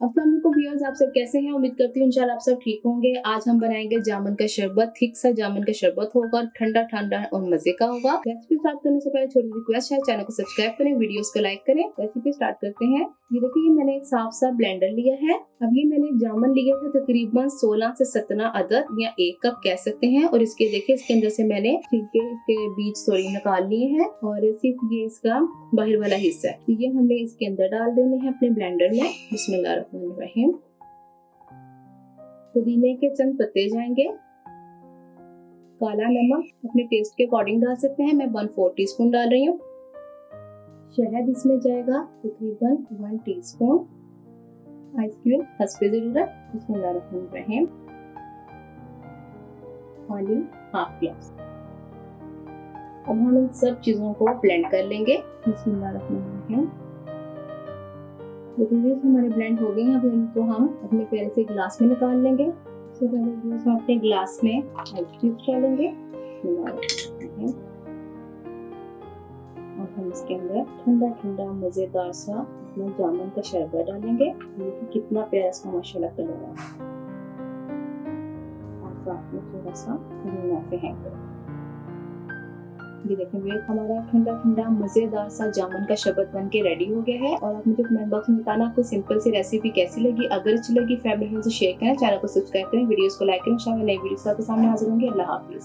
अस्सलाम वालेकुम व्यूअर्स, आप सब कैसे हैं? उम्मीद करती हूँ इंशाल्लाह आप सब ठीक होंगे। आज हम बनाएंगे जामुन का शरबत। थिक सा जामुन का शरबत होगा, ठंडा ठंडा और मजे का होगा। रेसिपी स्टार्ट करने से पहले छोटी रिक्वेस्ट है, चैनल को सब्सक्राइब करें, वीडियोस को लाइक करें। रेसिपी स्टार्ट करते हैं। ये देखिए, मैंने एक साफ सा ब्लेंडर लिया है। अब ये मैंने जामुन लिए थे तकरीबन 16 से 17 अदद या 1 कप कह सकते हैं। और इसके देखिए, इसके अंदर से मैंने छिलके के बीज थोड़ी निकाल लिए हैं और सिर्फ ये इसका बाहर वाला हिस्सा है। तो ये हमें इसके अंदर डाल देने हैं अपने ब्लेंडर में। बिस्मिल्लाहिर्रहमानिर्रहीम। पुदीने के चंद पत्ते जाएंगे। काला नमक अपने टेस्ट के अकॉर्डिंग डाल सकते हैं, मैं 1/4 टीस्पून डाल रही हूँ। शहद इसमें जाएगा तकरीबन 1 टीस्पून। आइस क्यूब हस्बे जरूरत। बिस्मिल्लाहिर्रहमानिर्रहीम। पानी हाफ ग्लास। अब हम इन सब चीजों को ब्लेंड कर लेंगे। बिस्मिल्लाहिर्रहमानिर्रहीम। देखिए हमारे ब्लेंड हो गए हैं। अब इनको हम अपने प्यारे से ग्लास में निकाल लेंगे। सबसे पहले हम अपने ग्लास में आइस क्यूब डालेंगे और हम इसके अंदर ठंडा ठंडा मजेदार सा अपना जामुन का शरबत डालेंगे। देखिए कितना प्यारा सा माशाल्लाह कलर है। और साथ में थोड़ा सा धनिया से है। ये देखें व्यूअर्स, हमारा ठंडा ठंडा मजेदार सा जामुन का शरबत बन के रेडी हो गया है। और आप मुझे कमेंट बॉक्स में बताना आपको सिंपल सी रेसिपी कैसी लगी। अगर अच्छी लगी फैमिली से शेयर करें, चैनल को सब्सक्राइब करें, वीडियोस को लाइक करें। इंशाल्लाह नई वीडियो आपके सामने हाजिर होंगे। अल्लाह हाफिज।